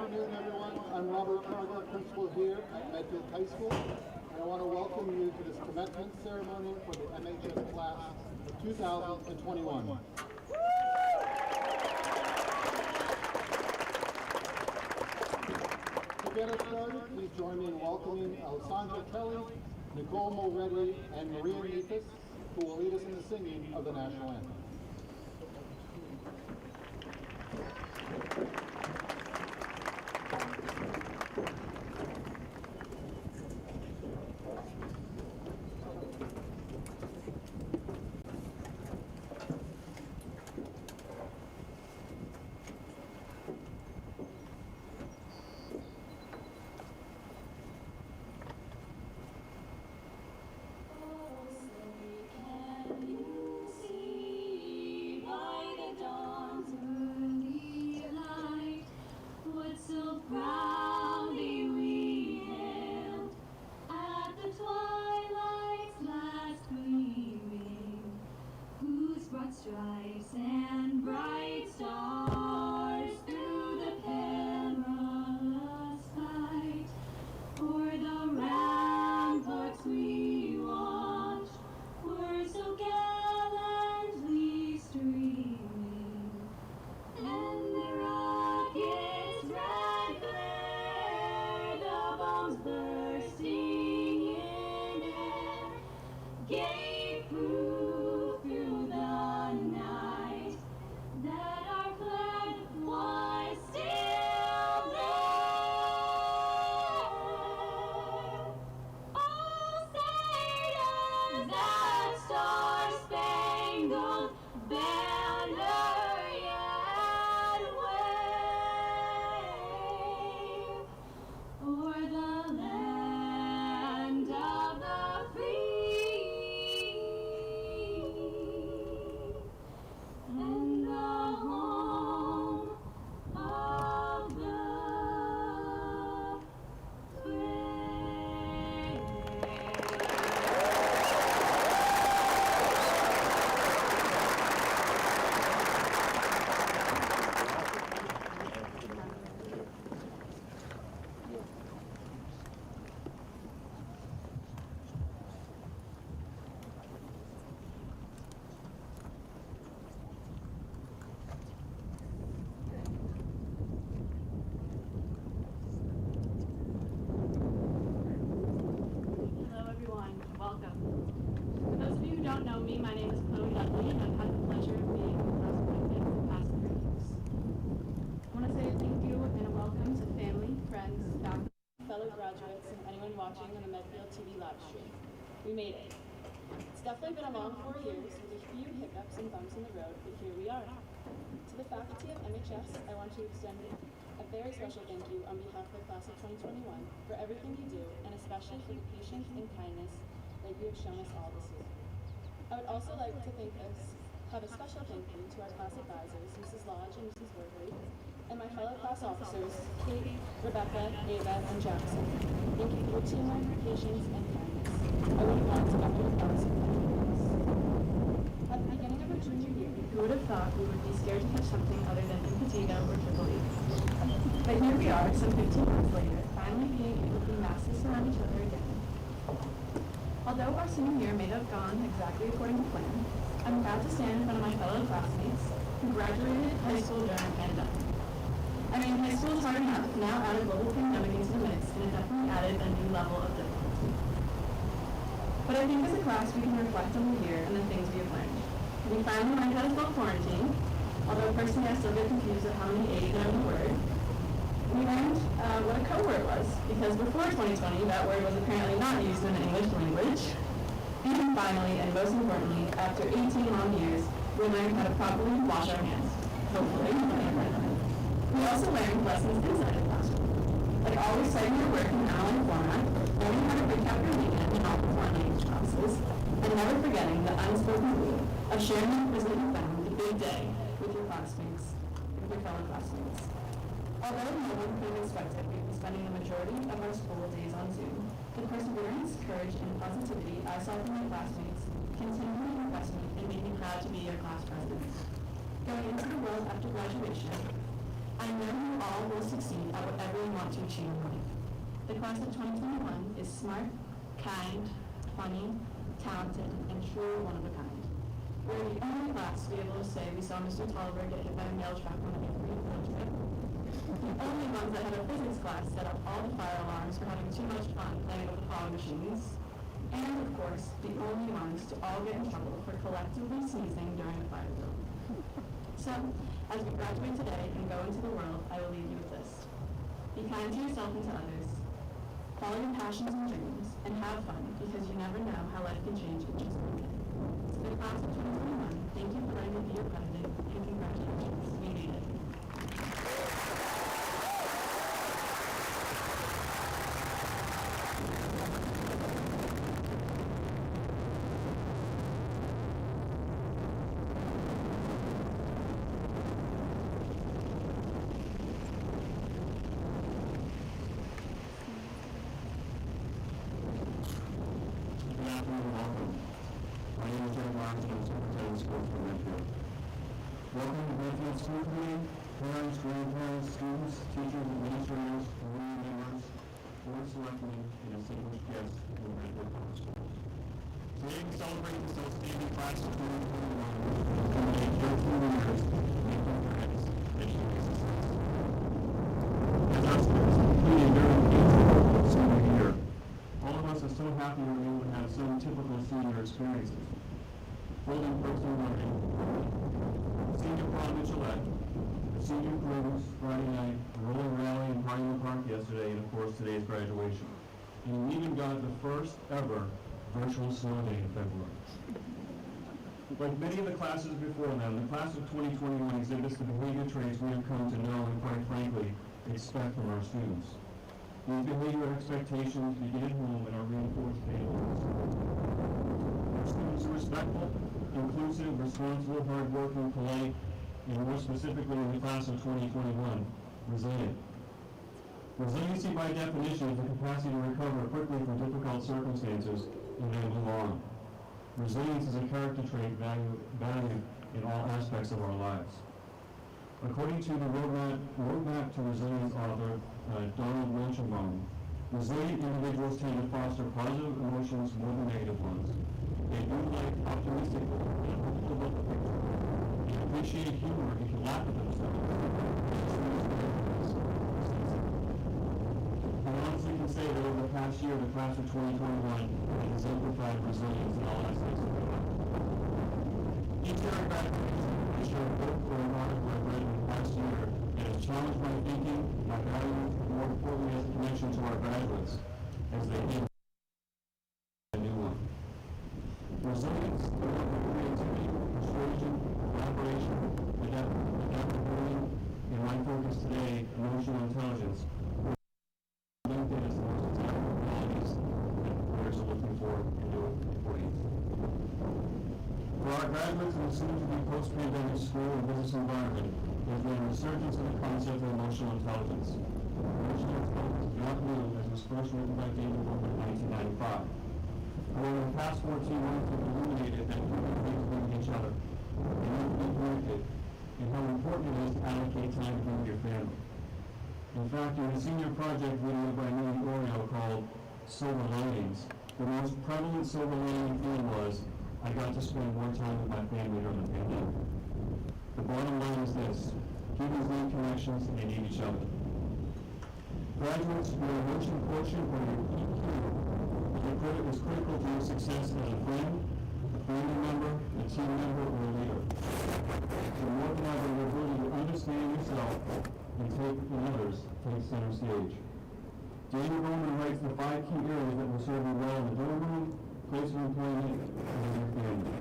afternoon, everyone. I'm Robert Cargo, principal here at Medfield High School, and I want to welcome you to this commencement ceremony for the MHS class of 2021. To get us started, please join me in welcoming Alessandra Kelly, Nicole Mulready, and Maria Nefis, who will lead us in the singing of the national anthem. Stripes and bright stars through the perilous fight, o'er the ramparts we watched, were so gallantly streaming, and the rockets' red glare, the bombs bursting in air, gave proof through the night that our flag was still there. Oh, say does that star-spangled banner yet wave o'er the land of the free and the home of the brave. Hello everyone, welcome. For those of you who don't know me, my name is Chloe Dudley, and I've had the pleasure of being the classmate for the past 3 years. I want to say thank you and a welcome to family, friends, faculty, fellow graduates, and anyone watching on the Medfield TV live stream. We made it. It's definitely been a long 4 years with a few hiccups and bumps in the road, but here we are. To the faculty of MHS, I want to extend a very special thank you on behalf of the class of 2021 for everything you do, and especially for the patience and kindness that you have shown us all this year. I would also like to have a special thank you to our class advisors, Mrs. Lodge and Mrs. Wortley, and my fellow class officers, Kate, Rebecca, Ava, and Jackson. Thank you for your teamwork, patience, and kindness. I wouldn't want to enter the class without you. At the beginning of our junior year, who would have thought we would be scared to touch something other than Impetigo or Triple E? But here we are, some 15 months later, finally being able to be masses around each other again. Although our senior year may have gone exactly according to plan, I'm proud to stand in front of my fellow classmates who graduated high school during the pandemic. I mean, high school is hard enough, now add a global pandemic into the mix, and it definitely added a new level of difficulty. But I think as a class we can reflect on the year and the things we have learned. We finally learned how to spell quarantine, although personally I still get confused at how many A's are in the word. We learned what a code word was, because before 2020 that word was apparently not used in the English language. And finally, and most importantly, after 18 long years, we learned how to properly wash our hands. Hopefully. We also learned lessons inside the classroom, like always citing your work in an online format, learning how to recap your weekend in all before language classes, and never forgetting the unspoken rule of sharing the quiz that you found the big day with your classmates, with your fellow classmates. Although no one could have expected we'd be spending the majority of our school days on Zoom, the perseverance, courage, and positivity I saw from my classmates continually impressed me and made me proud to be your class president. Going into the world after graduation, I know you all will succeed at whatever you want to achieve in life. The class of 2021 is smart, kind, funny, talented, and truly one of a kind. We're the only class to be able to say we saw Mr. Tolliver get hit by a mail truck on a free field trip. The only ones that had a physics class set up all the fire alarms for having too much fun playing with the fog machines. And, of course, the only ones to all get in trouble for collectively sneezing during a fire drill. So, as we graduate today and go into the world, I will leave you with this. Be kind to yourself and to others. Follow your passions and dreams, and have fun, because you never know how life can change in just one day. To the class of 2021, thank you for letting me be your president, and congratulations, we made it. Welcome to Medfield School Committee, parents, grandparents, students, teachers, administrators, community members, board selectmen, and distinguished guests from Medfield Public Schools. Today we celebrate this outstanding class of 2021, who made careful leaders and friends that should be success. As our students complete a very painful senior year, all of us are so happy we're able to have some typical senior experiences. Holding personal learning, senior prom in Gillette, the senior cruise Friday night, the roller rally in Pioneer Park yesterday, and of course today's graduation. And we even got the first ever virtual snow day in February. Like many of the classes before them, the class of 2021 exhibits the behavior traits we have come to know and quite frankly expect from our students. These behavior expectations begin at home and are reinforced daily. Our students are respectful, inclusive, responsible, hardworking, polite, and more specifically in the class of 2021, resilient. Resiliency by definition is the capacity to recover quickly from difficult circumstances and then move on. Resilience is a character trait valued in all aspects of our lives. According to the Roadmap to Resilience author, Donald Welchenbaum, resilient individuals tend to foster positive emotions more than negative ones. They do like optimistic and hopeful about the picture. They appreciate humor and can laugh at themselves. I honestly can say that over the past year, the class of 2021 has exemplified resilience in all aspects of their life. Each year I graduate, I share a book or an article I've read in the past year that has challenged my thinking, my values, and more importantly as a connection to our graduates as they think a new one. Resilience, creativity, persuasion, collaboration, adaptability, and my focus today, emotional intelligence, are linked in as the most desirable qualities that employers are looking for in new employees. For our graduates in the soon-to-be post-pandemic school and business environment, there's been a resurgence of the concept of emotional intelligence. Emotional intelligence is not new, as was first written by David Bohm in 1995. However, the past 14 months have illuminated that human beings need each other, they need to be connected, and how important it is to allocate time to be with your family. In fact, in a senior project video by Minnie Oreo called Silver Linings, the most prevalent silver lining theme was, I got to spend more time with my family during the pandemic. The bottom line is this: humans need connections and they need each other. Graduates, your emotion quotient or your EQ is critical to your success as a friend, a family member, a team member, or a leader. The more than ever, your ability to understand yourself and take in others takes center stage. Daniel Bowman writes the 5 key areas that will serve you well in the dorm room, place of employment, and in your family.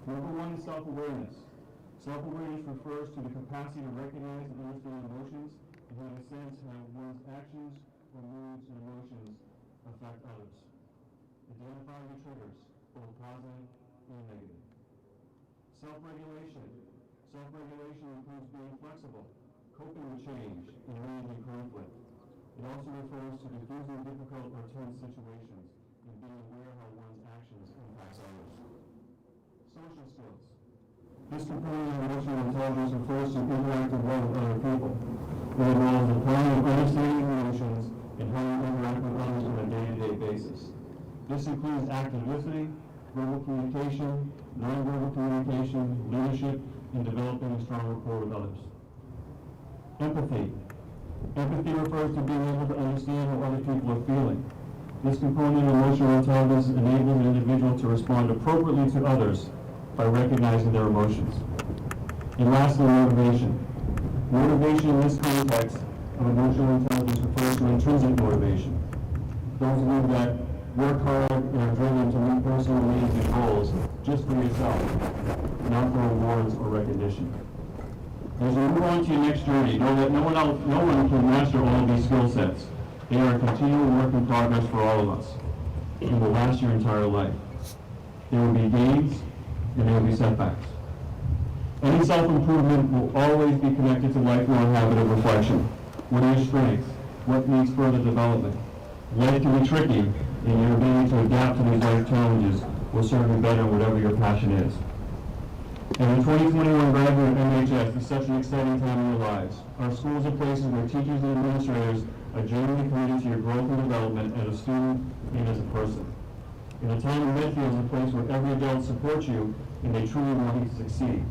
Number 1 is self-awareness. Self-awareness refers to the capacity to recognize and understand emotions and have a sense how one's actions or moods and emotions affect others. Identify your triggers, both positive and negative. Self-regulation. Self-regulation includes being flexible, coping with change, and managing conflict. It also refers to diffusing difficult or tense situations and being aware how one's actions impacts others. Social skills. This component of emotional intelligence refers to interacting well with other people. It involves the planning of understanding emotions and how you interact with others on a day-to-day basis. This includes active listening, verbal communication, nonverbal communication, leadership, and developing a strong rapport with others. Empathy. Empathy refers to being able to understand how other people are feeling. This component of emotional intelligence enables an individual to respond appropriately to others by recognizing their emotions. And lastly, motivation. Motivation in this context of emotional intelligence refers to intrinsic motivation. Those of you that work hard and are driven to meet personal needs and goals just for yourself, not for awards or recognition. As you move on to your next journey, know that no one can master all of these skill sets. They are a continual work in progress for all of us and will last your entire life. There will be gains and there will be setbacks. Any self-improvement will always be connected to lifelong habit of reflection. What are your strengths? What needs further development? Life can be tricky, and your ability to adapt to these life challenges will serve you better in whatever your passion is. And in 2021 graduate MHS is such an exciting time in your lives. Our schools are places where teachers and administrators are genuinely committed to your growth and development as a student and as a person. And the time in Medfield is a place where every adult supports you and they truly want you to succeed.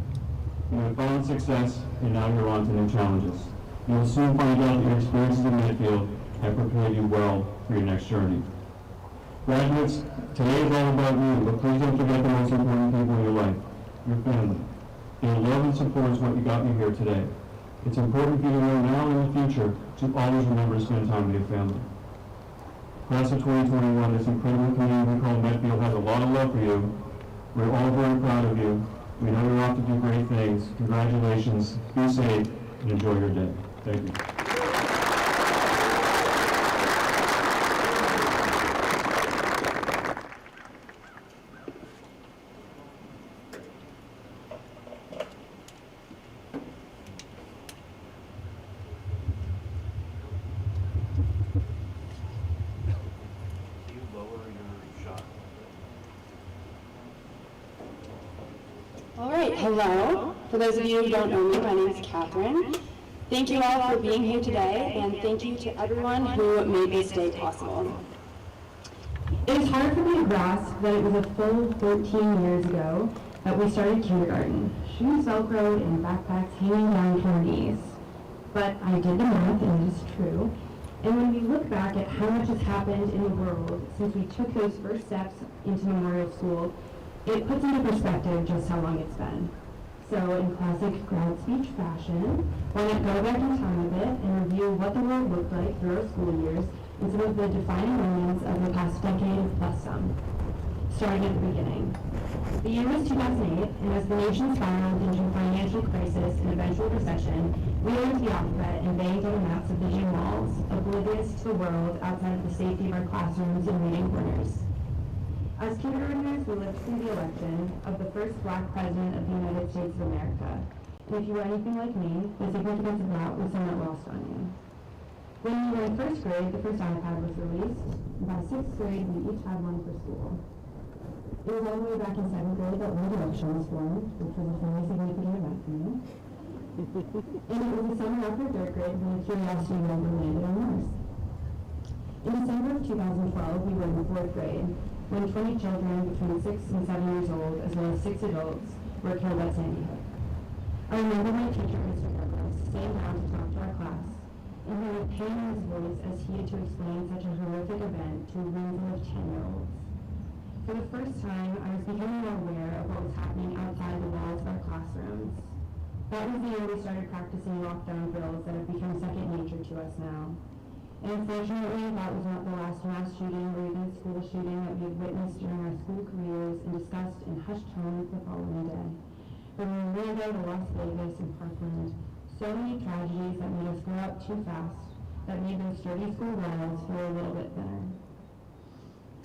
You have found success and now you're on to new challenges. You will soon find out that your experiences in Medfield have prepared you well for your next journey. Graduates, today is all about you, but please don't forget the most important people in your life, your family. Their love and support is what got you here today. It's important for you to know now and in the future to always remember to spend time with your family. Class of 2021, this incredible community we call Medfield has a lot of love for you. We're all very proud of you. We know you're off to do great things. Congratulations, be safe, and enjoy your day. Thank you. All right, hello. For those of you who don't know me, my name is Catherine. Thank you all for being here today, and thank you to everyone who made this day possible. It is hard for me to grasp that it was a full 13 years ago that we started kindergarten, shoes velcroed and backpacks hanging down to our knees. But I did the math, and it is true. And when we look back at how much has happened in the world since we took those first steps into Memorial School, it puts into perspective just how long it's been. So in classic grad speech fashion, why not go back in time a bit and review what the world looked like through our school years and some of the defining moments of the past decade plus some. Starting at the beginning. The year was 2008, and as the nation spiraled into financial crisis and eventual recession, we learned the alphabet and banged on the maps of Digital walls, oblivious to the world outside of the safety of our classrooms and reading corners. As kindergartners, we lived through the election of the first Black president of the United States of America. And if you were anything like me, the significance of that was somewhat lost on you. When we were in first grade, the first iPad was released. By sixth grade, we each had one for school. It was all the way back in seventh grade that One Direction was formed, which was a fairly significant event for me. And it was the summer after third grade when the Curiosity rover landed on Mars. In December of 2012, we were in the fourth grade, when 20 children between 6 and 7 years old, as well as 6 adults, were killed at Sandy Hook. I remember my teacher, Mr. Douglas, sitting down to talk to our class, and hearing pain in his voice as he had to explain such a horrific event to a room full of 10-year-olds. For the first time, I was becoming more aware of what was happening outside the walls of our classrooms. That was the year we started practicing lockdown drills that have become second nature to us now. And unfortunately, that was not the last mass shooting or even school shooting that we had witnessed during our school careers and discussed in hushed tones the following day. From Orlando to Las Vegas and Parkland, so many tragedies that made us grow up too fast, that made those sturdy school walls feel a little bit thinner.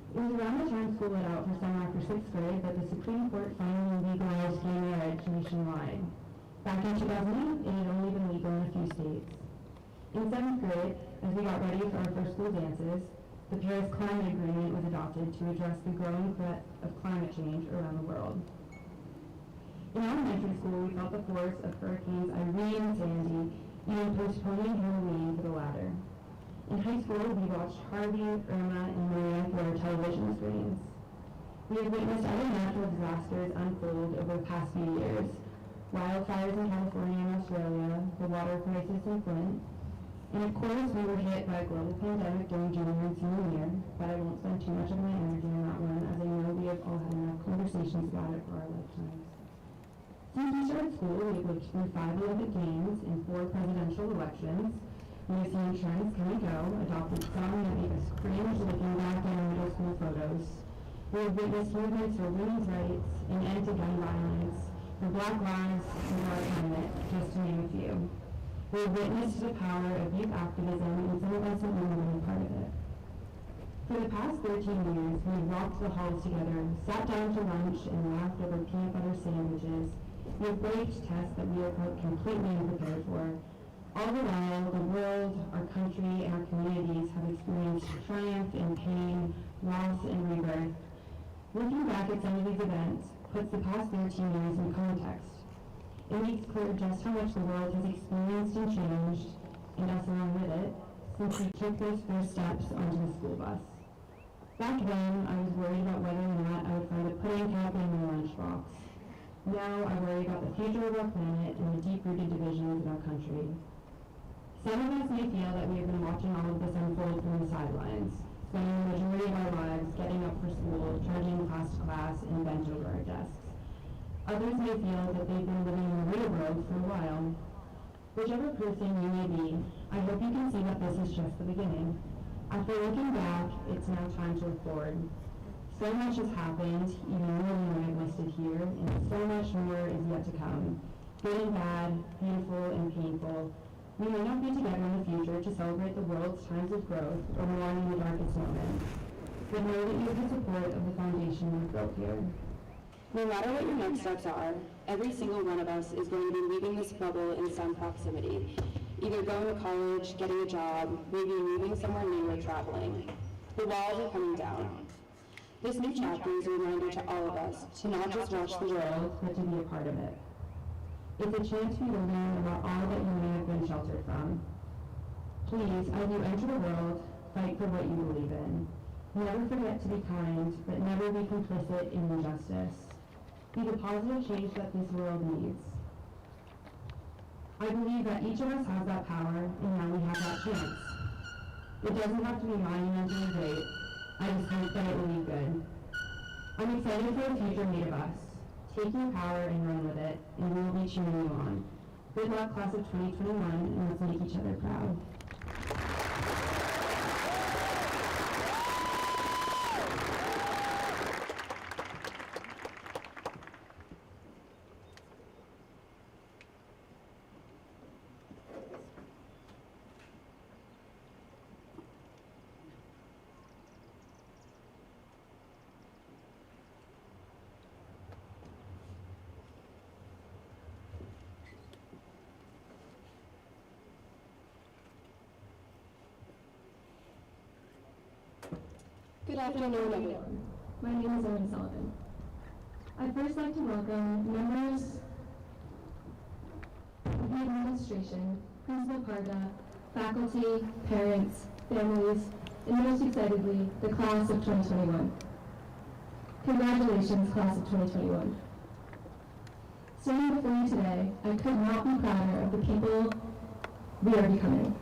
It was around the time school let out for summer after sixth grade that the Supreme Court finally legalized gay marriage nationwide. Back in 2008, it had only been legal in a few states. In seventh grade, as we got ready for our first school dances, the Paris Climate Agreement was adopted to address the growing threat of climate change around the world. In elementary school, we felt the force of Hurricanes Irene and Sandy, even postponing Halloween for the latter. In high school, we watched Harvey, Irma, and Maria through our television screens. We have witnessed other natural disasters unfold over the past few years. Wildfires in California and Australia, the water crisis in Flint, and of course we were hit by a global pandemic during junior and senior year, but I won't spend too much of my energy on that one, as I know we have all had enough conversations about it for our lifetimes. Since we started school, we have lived through 5 Olympic Games and 4 presidential elections. We have seen trends come and go, adopted some that make us cringe looking back at our middle school photos. We have witnessed movements for women's rights and end to gun violence, for Black lives and our climate, just to name a few. We have witnessed the power of youth activism, and some of us have been a part of it. For the past 13 years, we have walked the halls together, sat down to lunch, and laughed over peanut butter sandwiches. We have braved tests that we are completely unprepared for. All the while, the world, our country, and our communities have experienced triumph and pain, loss and rebirth. Looking back at some of these events puts the past 13 years in context. It makes clear just how much the world has experienced and changed, and us along with it, since we took those first steps onto the school bus. Back then, I was worried about whether or not I would find a pudding cup in my lunchbox. Now I worry about the future of our planet and the deep-rooted divisions in our country. Some of us may feel that we have been watching all of this unfold from the sidelines, spending the majority of our lives getting up for school, trudging class to class, and bent over our desks. Others may feel that they've been living in the real world for a while. Whichever person you may be, I hope you can see that this is just the beginning. After looking back, it's now time to look forward. So much has happened, even more than I have listed here, and so much more is yet to come. Good and bad, painful and painful. We may not be together in the future to celebrate the world's times of growth or mourn in the darkest moments, but know that you have the support of the foundation we've built here. No matter what your next steps are, every single one of us is going to be leaving this bubble in some proximity, either going to college, getting a job, maybe moving somewhere new or traveling. The walls are coming down. This new chapter is a reminder to all of us to not just watch the world, but to be a part of it. It's a chance for you to learn about all that you may have been sheltered from. Please, as you enter the world, fight for what you believe in. Never forget to be kind, but never be complicit in injustice. Be the positive change that this world needs. I believe that each of us has that power, and now we have that chance. It doesn't have to be monumental or great. I just hope that it will be good. I'm excited for the future made of us. Take your power and run with it, and we will be cheering you on. Good luck, class of 2021, and let's make each other proud. Good afternoon, everyone. My name is Owen Sullivan. I'd first like to welcome members of the administration, Principal Parga, faculty, parents, families, and most excitedly, the class of 2021. Congratulations, class of 2021. Standing before you today, I could not be prouder of the people we are becoming.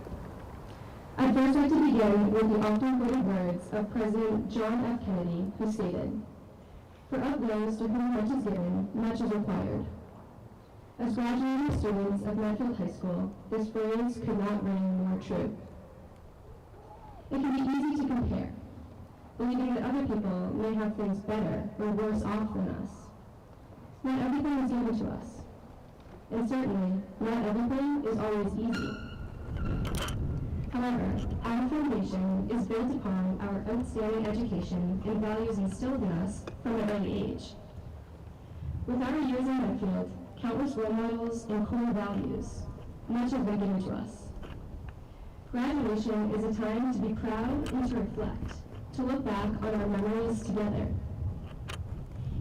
I'd first like to begin with the often quoted words of President John F. Kennedy, who stated, "For of those to whom much is given, much is required." As graduating students of Medfield High School, this phrase could not ring more true. It can be easy to compare, believing that other people may have things better or worse off than us. Not everything is given to us, and certainly not everything is always easy. However, our foundation is built upon our outstanding education and values instilled in us from an early age. With our years in Medfield, countless role models and core values, much has been given to us. Graduation is a time to be proud and to reflect, to look back on our memories together.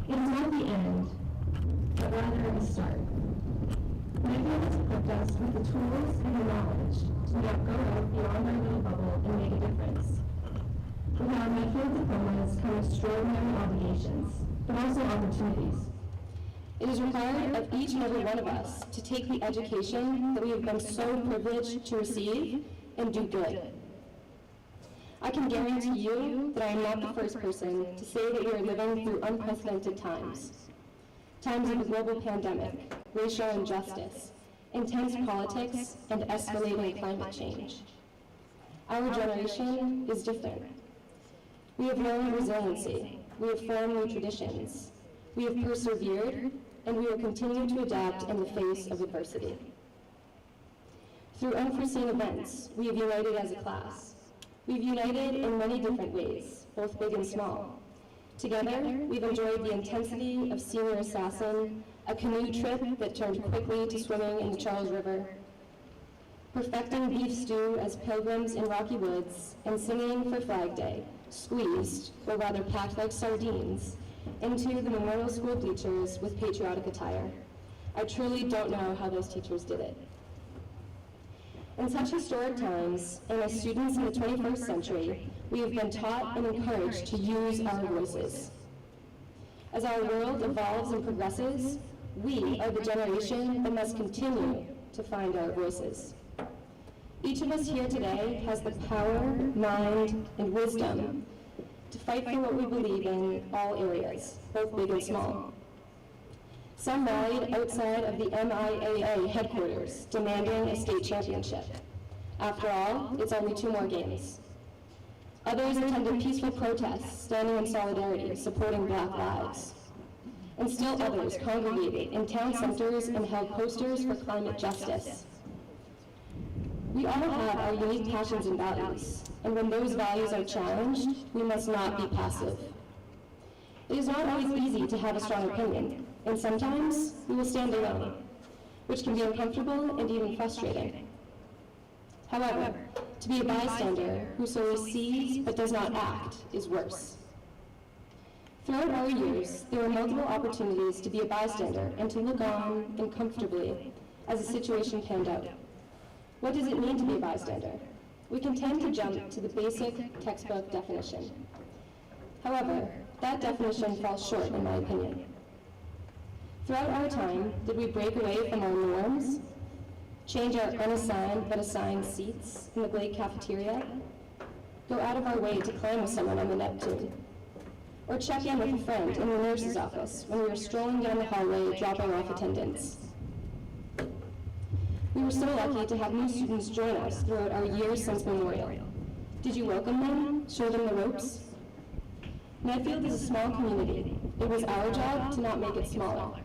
It is not the end, but rather a start. Medfield has equipped us with the tools and the knowledge to now go out beyond our little bubble and make a difference. With our Medfield diplomas come extraordinary obligations, but also opportunities. It is required of each and every one of us to take the education that we have been so privileged to receive and do good. I can guarantee you that I am not the first person to say that we are living through unprecedented times. Times of a global pandemic, racial injustice, intense politics, and escalating climate change. Our generation is different. We have learned resiliency, we have formed new traditions, we have persevered, and we will continue to adapt in the face of adversity. Through unforeseen events, we have united as a class. We've united in many different ways, both big and small. Together, we've enjoyed the intensity of Senior Assassin, a canoe trip that turned quickly to swimming in the Charles River, perfecting beef stew as pilgrims in rocky woods, and singing for Flag Day, squeezed, or rather packed like sardines, into the Memorial School bleachers with patriotic attire. I truly don't know how those teachers did it. In such historic times, and as students in the 21st century, we have been taught and encouraged to use our voices. As our world evolves and progresses, we are the generation that must continue to find our voices. Each of us here today has the power, mind, and wisdom to fight for what we believe in all areas, both big and small. Some rallied outside of the MIAA headquarters, demanding a state championship. After all, it's only 2 more games. Others attended peaceful protests, standing in solidarity, supporting Black lives. And still others congregated in town centers and held posters for climate justice. We all have our unique passions and values, and when those values are challenged, we must not be passive. It is not always easy to have a strong opinion, and sometimes we will stand alone, which can be uncomfortable and even frustrating. However, to be a bystander who solely sees but does not act is worse. Throughout our years, there were multiple opportunities to be a bystander and to look on and comfortably as the situation panned out. What does it mean to be a bystander? We can tend to jump to the basic textbook definition. However, that definition falls short in my opinion. Throughout our time, did we break away from our norms, change our unassigned but assigned seats in the Blake cafeteria, go out of our way to climb with someone on the Neptune, or check in with a friend in the nurse's office when we were strolling down the hallway dropping off attendance? We were so lucky to have new students join us throughout our years since Memorial. Did you welcome them, show them the ropes? Medfield is a small community. It was our job to not make it smaller.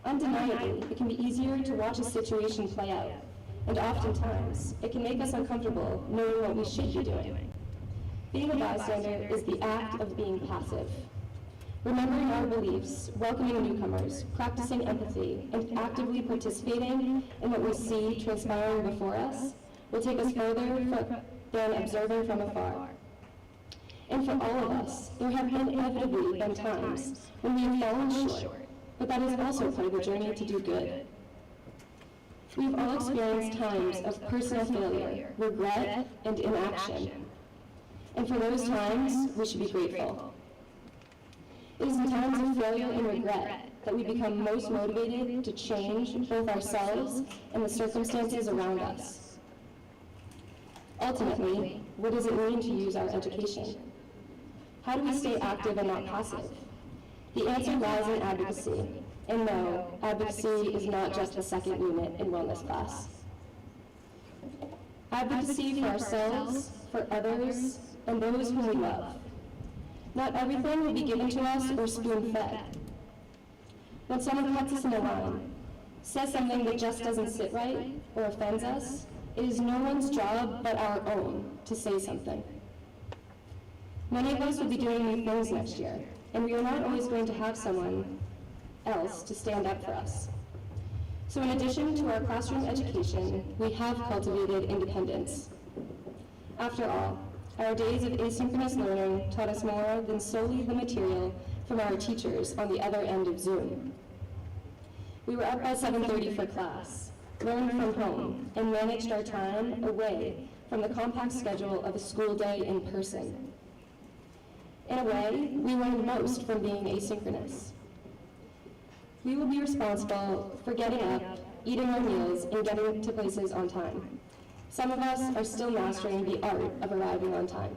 Undeniably, it can be easier to watch a situation play out, and oftentimes, it can make us uncomfortable knowing what we should be doing. Being a bystander is the act of being passive. Remembering our beliefs, welcoming newcomers, practicing empathy, and actively participating in what we see transpiring before us will take us further than observing from afar. And for all of us, there have inevitably been times when we have fallen short, but that is also part of the journey to do good. We've all experienced times of personal failure, regret, and inaction. And for those times, we should be grateful. It is in times of failure and regret that we become most motivated to change both ourselves and the circumstances around us. Ultimately, what does it mean to use our education? How do we stay active and not passive? The answer lies in advocacy. And no, advocacy is not just a second unit in wellness class. Advocacy for ourselves, for others, and those whom we love. Not everything will be given to us or spoon-fed. When someone cuts us in a line, says something that just doesn't sit right, or offends us, it is no one's job but our own to say something. Many of us will be doing new things next year, and we are not always going to have someone else to stand up for us. So in addition to our classroom education, we have cultivated independence. After all, our days of asynchronous learning taught us more than solely the material from our teachers on the other end of Zoom. We were up by 7:30 for class, learned from home, and managed our time away from the compact schedule of a school day in person. In a way, we learned most from being asynchronous. We will be responsible for getting up, eating our meals, and getting to places on time. Some of us are still mastering the art of arriving on time.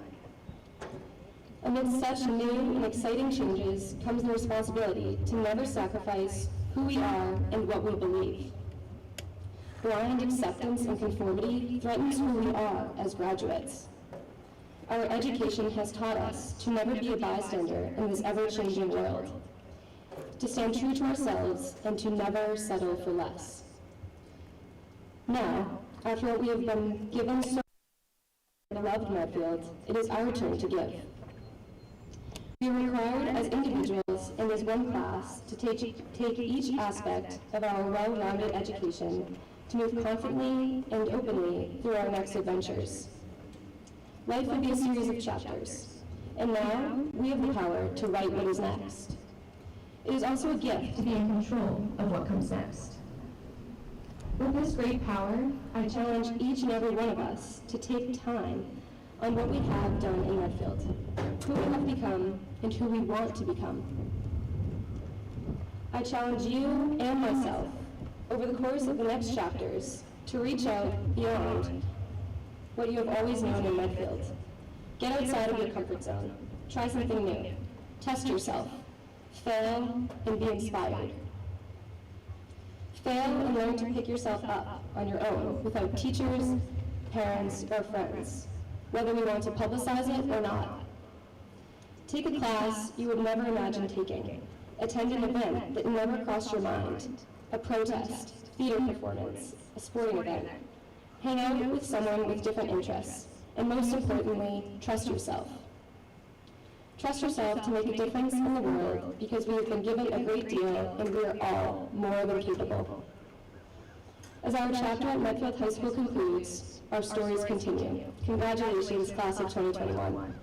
Amidst such new and exciting changes comes the responsibility to never sacrifice who we are and what we believe. Blind acceptance and conformity threatens who we are as graduates. Our education has taught us to never be a bystander in this ever-changing world, to stand true to ourselves and to never settle for less. Now, after what we have been given so much beloved Medfield, it is our turn to give. We are required as individuals and as one class to take each aspect of our well-rounded education to move confidently and openly through our next adventures. Life will be a series of chapters, and now we have the power to write what is next. It is also a gift To be in control of what comes next. With this great power, I challenge each and every one of us to take time on what we have done in Medfield, who we have become, and who we want to become. I challenge you and myself, over the course of the next chapters, to reach out beyond what you have always known in Medfield. Get outside of your comfort zone. Try something new. Test yourself. Fail and be inspired. Fail and learn to pick yourself up on your own without teachers, parents, or friends, whether we want to publicize it or not. Take a class you would never imagine taking. Attend an event that never crossed your mind. A protest, theater performance, a sporting event. Hang out with someone with different interests. And most importantly, trust yourself. Trust yourself to make a difference in the world because we have been given a great deal and we are all more than capable. As our chapter at Medfield High School concludes, our stories continue. Congratulations, class of 2021.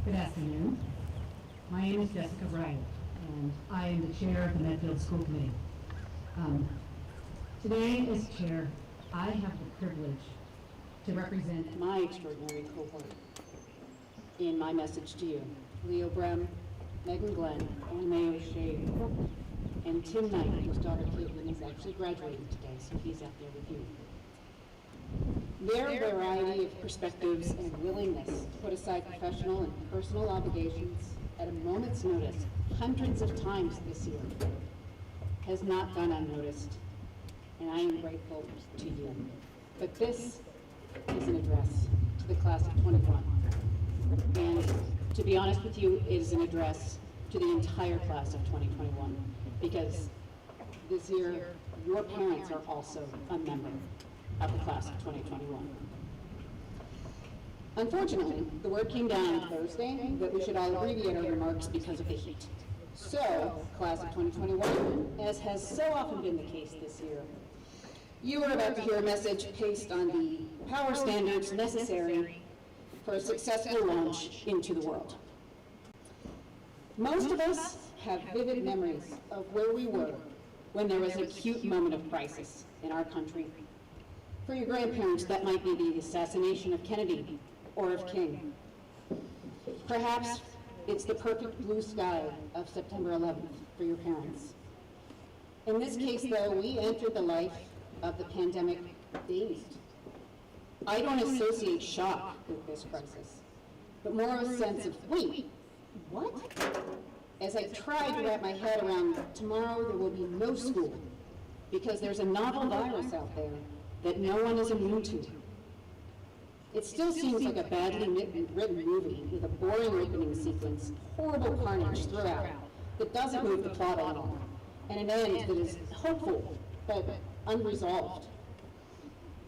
Good afternoon. My name is Jessica Wright, and I am the chair of the Medfield School Committee. Today, as chair, I have the privilege to represent my extraordinary cohort in my message to you. Leo Brem, Megan Glenn, Anna Mae O'Shea, and Tim Knight, whose daughter Caitlin is actually graduating today, so he's out there with you. Their variety of perspectives and willingness to put aside professional and personal obligations at a moment's notice, hundreds of times this year, has not gone unnoticed, and I am grateful to you. But this is an address to the class of 21. And to be honest with you, it is an address to the entire class of 2021, because this year, your parents are also a member of the class of 2021. Unfortunately, the word came down on Thursday that we should all abbreviate our remarks because of the heat. So, class of 2021, as has so often been the case this year, you are about to hear a message based on the power standards necessary for a successful launch into the world. Most of us have vivid memories of where we were when there was an acute moment of crisis in our country. For your grandparents, that might be the assassination of Kennedy or of King. Perhaps it's the perfect blue sky of September 11th for your parents. In this case, though, we entered the life of the pandemic dazed. I don't associate shock with this crisis, but more of a sense of, wait, what? As I tried to wrap my head around tomorrow there will be no school because there's a novel virus out there that no one is immune to. It still seems like a badly written movie with a boring opening sequence, horrible carnage throughout that doesn't move the plot along, and an end that is hopeful but unresolved.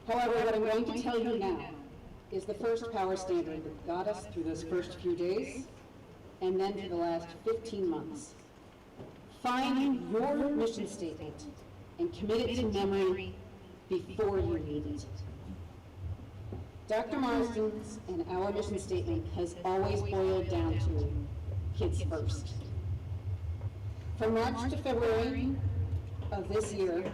However, what I'm going to tell you now is the first power standard that got us through those first few days and then to the last 15 months. Find your mission statement and commit it to memory before you read it. Dr. Marsden's and our mission statement has always boiled down to kids first. From March to February of this year,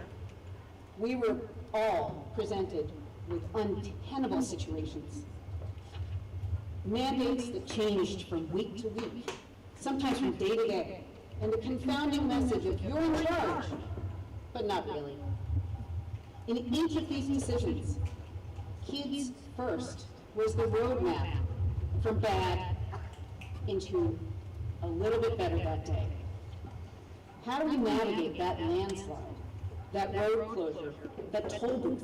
we were all presented with untenable situations. Mandates that changed from week to week, sometimes from day to day, and the confounding message of you're in charge, but not really. In each of these decisions, kids first was the roadmap from bad into a little bit better that day. How do we navigate that landslide, that road closure, that toll booth?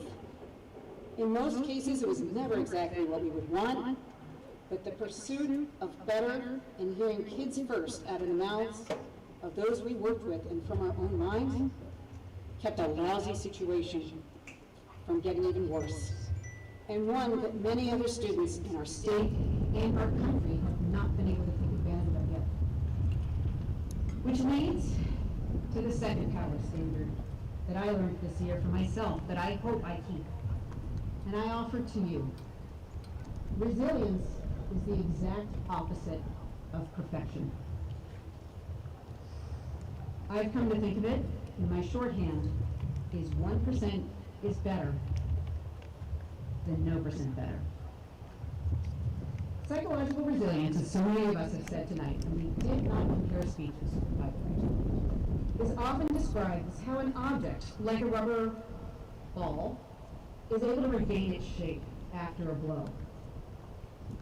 In most cases, it was never exactly what we would want, but the pursuit of better and hearing kids first out of the mouths of those we worked with and from our own minds kept a lousy situation from getting even worse, and one that many other students in our state And our country have not been able to take advantage of yet. Which leads to the second power standard that I learned this year for myself that I hope I keep. And I offer to you. Resilience is the exact opposite of perfection. I've come to think of it, in my shorthand, is 1% is better than no percent better. Psychological resilience, as so many of us have said tonight, and we did not compare speeches, by the way, is often described as how an object, like a rubber ball, is able to regain its shape after a blow.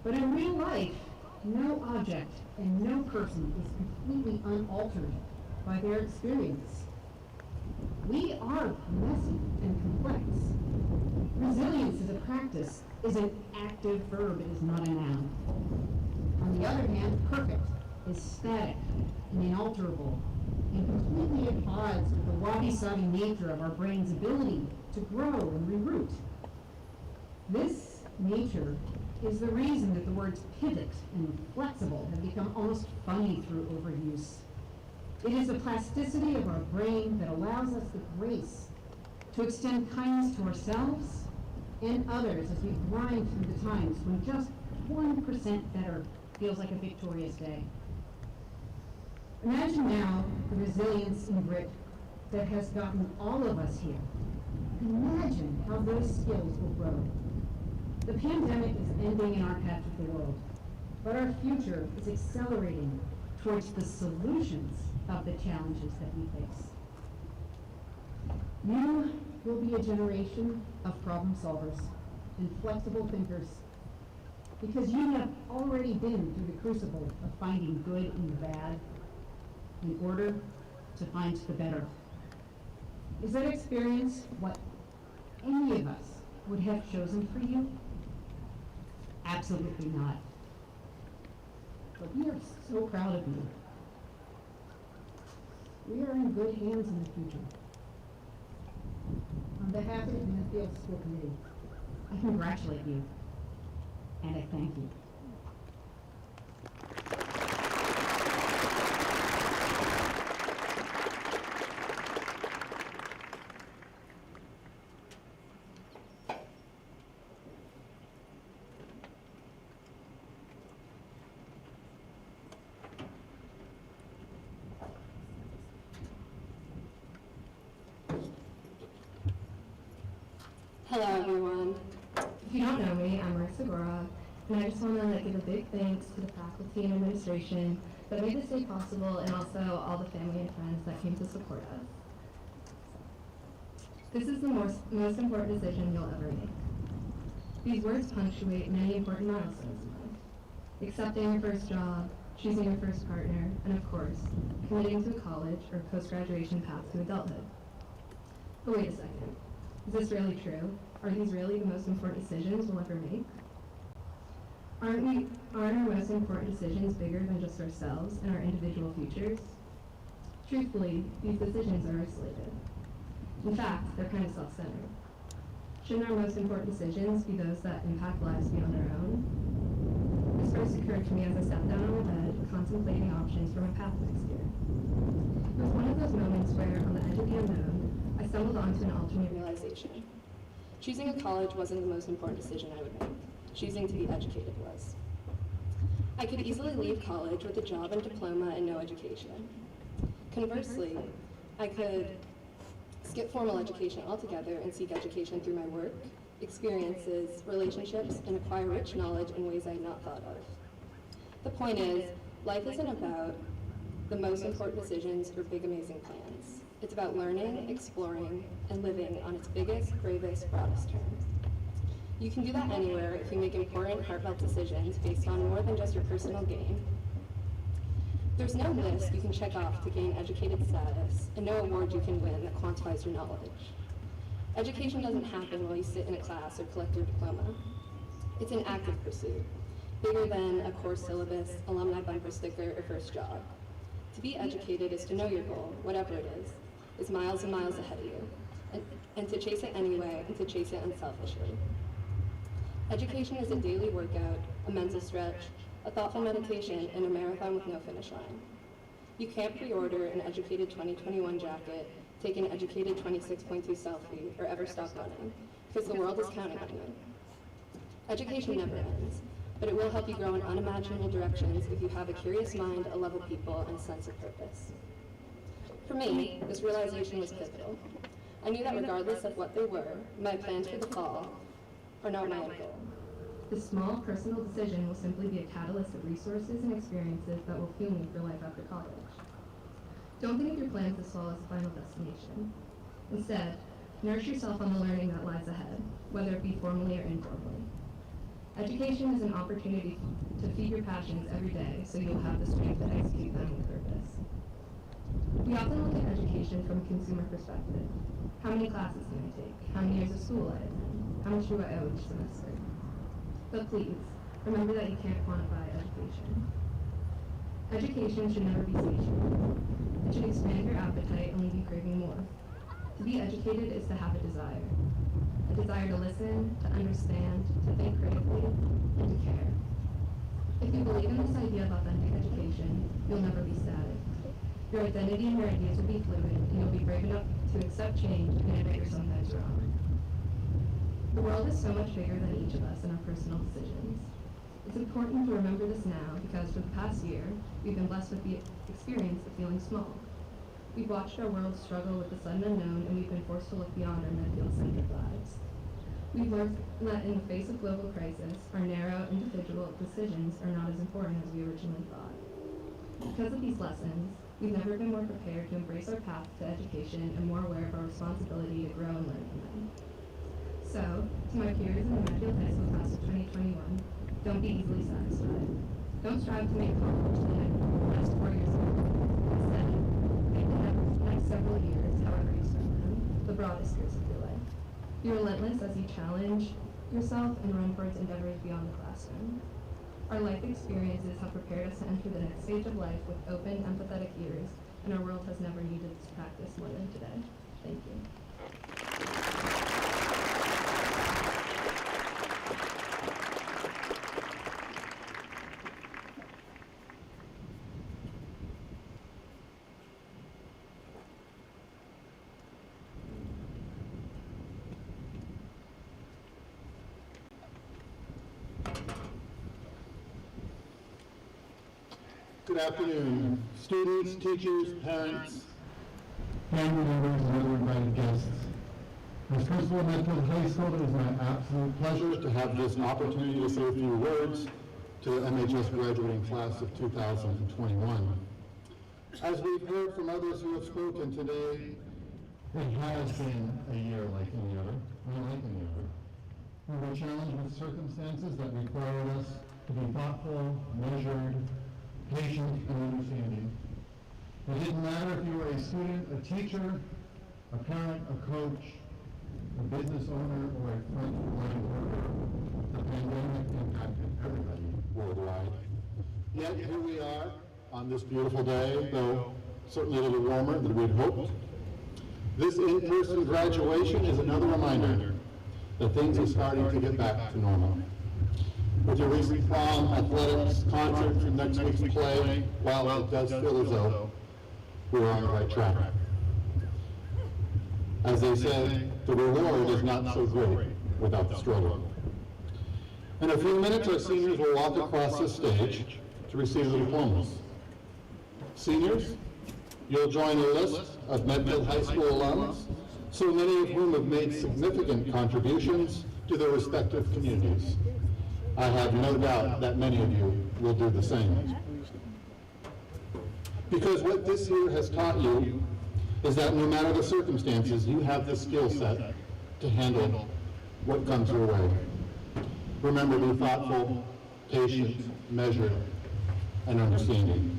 But in real life, no object and no person is completely unaltered by their experience. We are messy and complex. Resilience as a practice is an active verb, it is not a noun. On the other hand, perfect is static and inalterable and completely at odds with the wabi-sabi nature of our brain's ability to grow and reroute. This nature is the reason that the words pivot and flexible have become almost funny through overuse. It is the plasticity of our brain that allows us the grace to extend kindness to ourselves and others as we grind through the times when just 1% better feels like a victorious day. Imagine now the resilience and grit that has gotten all of us here. Imagine how those skills will grow. The pandemic is ending in our patch of the world, but our future is accelerating towards the solutions of the challenges that we face. You will be a generation of problem solvers and flexible thinkers because you have already been through the crucible of finding good in the bad in order to find the better. Is that experience what any of us would have chosen for you? Absolutely not. But we are so proud of you. We are in good hands in the future. On behalf of the Medfield School Committee, I congratulate you, and I thank you. Hello, everyone. If you don't know me, I'm Mark Segura, and I just want to give a big thanks to the faculty and administration that made this day possible, and also all the family and friends that came to support us. This is the most important decision you'll ever make. These words punctuate many important milestones in life. Accepting your first job, choosing your first partner, and of course, committing to a college or post-graduation path to adulthood. But wait a second. Is this really true? Are these really the most important decisions we'll ever make? Aren't our most important decisions bigger than just ourselves and our individual futures? Truthfully, these decisions are isolated. In fact, they're kind of self-centered. Shouldn't our most important decisions be those that impact lives beyond our own? This first occurred to me as I sat down on my bed, contemplating options for my path next year. It was one of those moments where, on the edge of the unknown, I stumbled onto an alternate Realization. Choosing a college wasn't the most important decision I would make. Choosing to be educated was. I could easily leave college with a job and diploma and no education. Conversely, I could skip formal education altogether and seek education through my work, experiences, relationships, and acquire rich knowledge in ways I had not thought of. The point is, life isn't about the most important decisions or big amazing plans. It's about learning, exploring, and living on its biggest, bravest, broadest terms. You can do that anywhere if you make important, heartfelt decisions based on more than just your personal gain. There's no list you can check off to gain educated status, and no award you can win that quantifies your knowledge. Education doesn't happen while you sit in a class or collect your diploma. It's an active pursuit, bigger than a course syllabus, alumni bumper sticker, or first job. To be educated is to know your goal, whatever it is miles and miles ahead of you, and to chase it anyway, and to chase it unselfishly. Education is a daily workout, a mental stretch, a thoughtful meditation, and a marathon with no finish line. You can't pre-order an educated 2021 jacket, take an educated 26.2 selfie, or ever stop running, because the world is counting on you. Education never ends, but it will help you grow in unimaginable directions if you have a curious mind, a love of people, and a sense of purpose. For me, this realization was pivotal. I knew that regardless of what they were, my plans for the fall are not my end goal. This small personal decision will simply be a catalyst of resources and experiences that will fuel me for life after college. Don't think of your plans this fall as a final destination. Instead, nourish yourself on the learning that lies ahead, whether it be formally or informally. Education is an opportunity to feed your passions every day so you'll have the strength to execute them with purpose. We often look at education from a consumer perspective. How many classes can I take? How many years of school I attend? How much do I owe each semester? But please, remember that you can't quantify education. Education should never be satiated. It should expand your appetite and leave you craving more. To be educated is to have a desire to listen, to understand, to think critically, and to care. If you believe in this idea of authentic education, you'll never be static. Your identity and your ideas will be fluid, and you'll be brave enough to accept change and admit you're sometimes wrong. The world is so much bigger than each of us and our personal decisions. It's important to remember this now because for the past year, we've been blessed with the experience of feeling small. We've watched our world struggle with the sudden unknown, and we've been forced to look beyond our Medfield-centered lives. We've learned that in the face of global crisis, our narrow, individual decisions are not as important as we originally thought. Because of these lessons, we've never been more prepared to embrace our path to education and more aware of our responsibility to grow and learn from them. So, to my peers in the Medfield High School class of 2021, don't be easily satisfied. Don't strive to make college the next 4 years of your life. Instead, make the next several years, however you spend them, the broadest years of your life. Be relentless as you challenge yourself and run towards endeavors beyond the classroom. Our life experiences have prepared us to enter the next stage of life with open, empathetic ears, and our world has never needed this practice more than today. Thank you. Good afternoon, students, teachers, parents, Family members and other invited guests. As principal of Medfield High School, it is my absolute pleasure to have this opportunity to say a few words to the MHS graduating class of 2021. As we've heard from others who have spoken today, it has been a year like any other, unlike any other. We were challenged with circumstances that required us to be thoughtful, measured, patient, and understanding. It didn't matter if you were a student, a teacher, a parent, a coach, a business owner, or a front-line worker. The pandemic impacted everybody worldwide. Yet here we are on this beautiful day, though certainly a little warmer than we'd hoped. This in-person graduation is another reminder that things are starting to get back to normal. With your recent prom, athletics, concerts, and next week's play, while it does feel as though we're on the right track. As they say, the reward is not so great without the struggle. In a few minutes, our seniors will walk across the stage to receive the diplomas. Seniors, you'll join a list of Medfield High School alums, so many of whom have made significant contributions to their respective communities. I have no doubt that many of you will do the same. Because what this year has taught you is that no matter the circumstances, you have the skill set to handle what comes your way. Remember, be thoughtful, patient, measured, and understanding.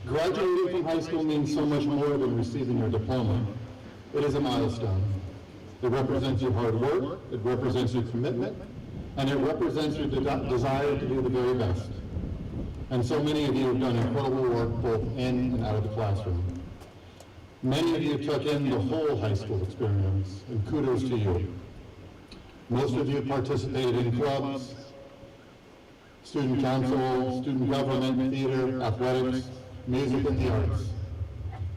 Graduating from high school means so much more than receiving your diploma. It is a milestone. It represents your hard work, it represents your commitment, and it represents your desire to do the very best. And so many of you have done incredible work both in and out of the classroom. Many of you took in the whole high school experience, and kudos to you. Most of you participated in clubs, student council, student government, theater, athletics, music, and the arts.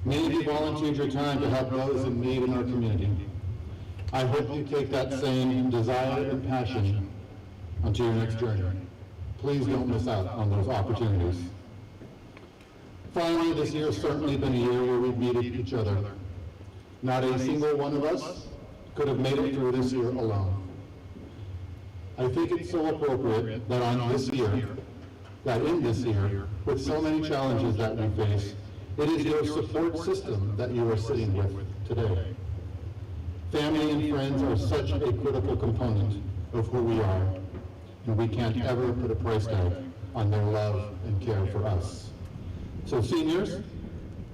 Many of you volunteered your time to help those in need in our community. I hope you take that same desire and passion onto your next journey. Please don't miss out on those opportunities. Finally, this year has certainly been a year where we've needed each other. Not a single one of us could have made it through this year alone. I think it's so appropriate that in this year, with so many challenges that we face, it is your support system that you are sitting with today. Family and friends are such a critical component of who we are, and we can't ever put a price tag on their love and care for us. So seniors,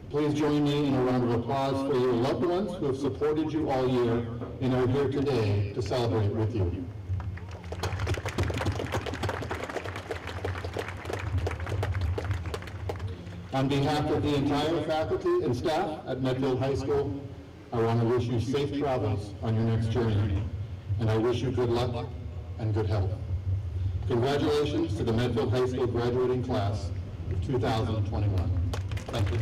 please join me in a round of applause for your loved ones who have supported you all year and are here today to celebrate with you. On behalf of the entire faculty and staff at Medfield High School, I want to wish you safe travels on your next journey, and I wish you good luck and good health. Congratulations to the Medfield High School graduating class of 2021. Thank you.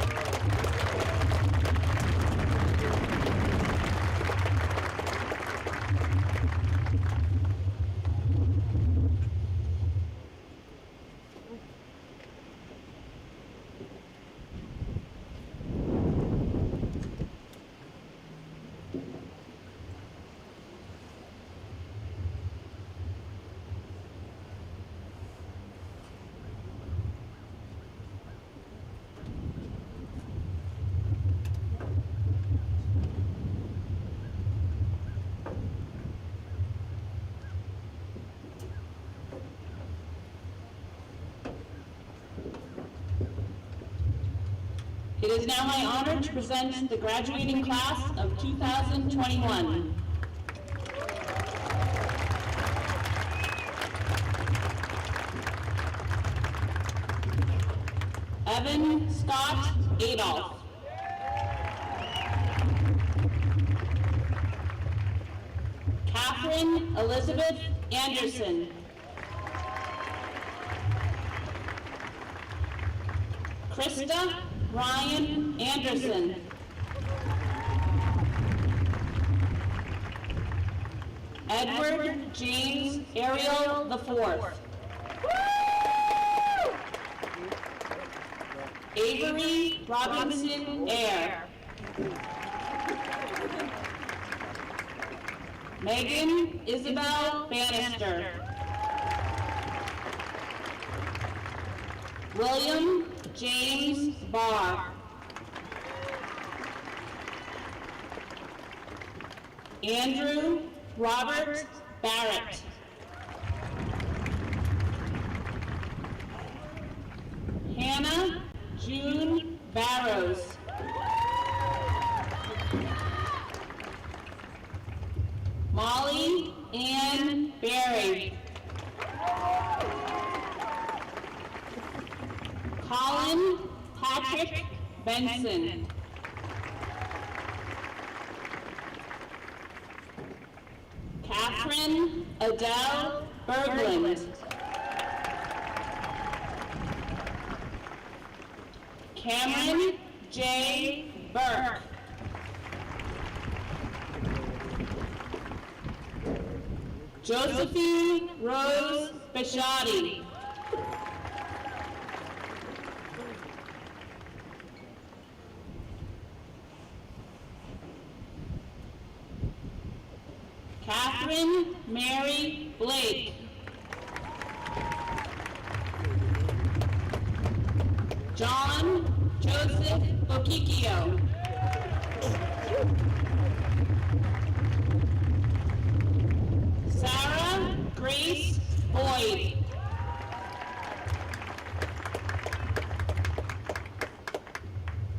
It is now my honor to present the graduating class of 2021. Evan Scott Adolph. Catherine Elizabeth Anderson. Krista Ryan Anderson. Edward James Ariel IV. Avery Robinson Eyre. Megan Isabel Bannister. William James Barr. Andrew Robert Barrett. Hannah June Barrows. Molly Ann Berry. Colin Patrick Benson. Catherine Adele Berglund. Cameron J. Burke. Josephine Rose Bishotti. Catherine Mary Blake. John Joseph Bokikio. Sarah Grace Boyd.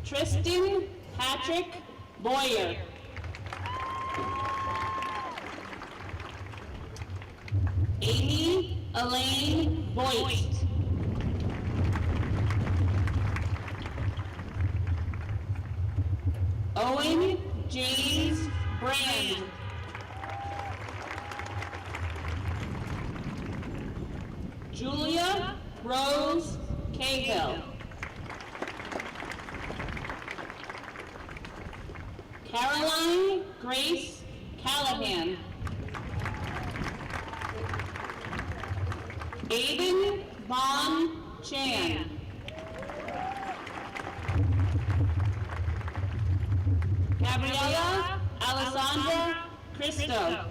Tristan Patrick Boyer. Amy Elaine Boyd. Owen James Brand. Julia Rose Cahill. Caroline Grace Callahan. Aiden Bon Chan. Gabriella Alessandra Cristo.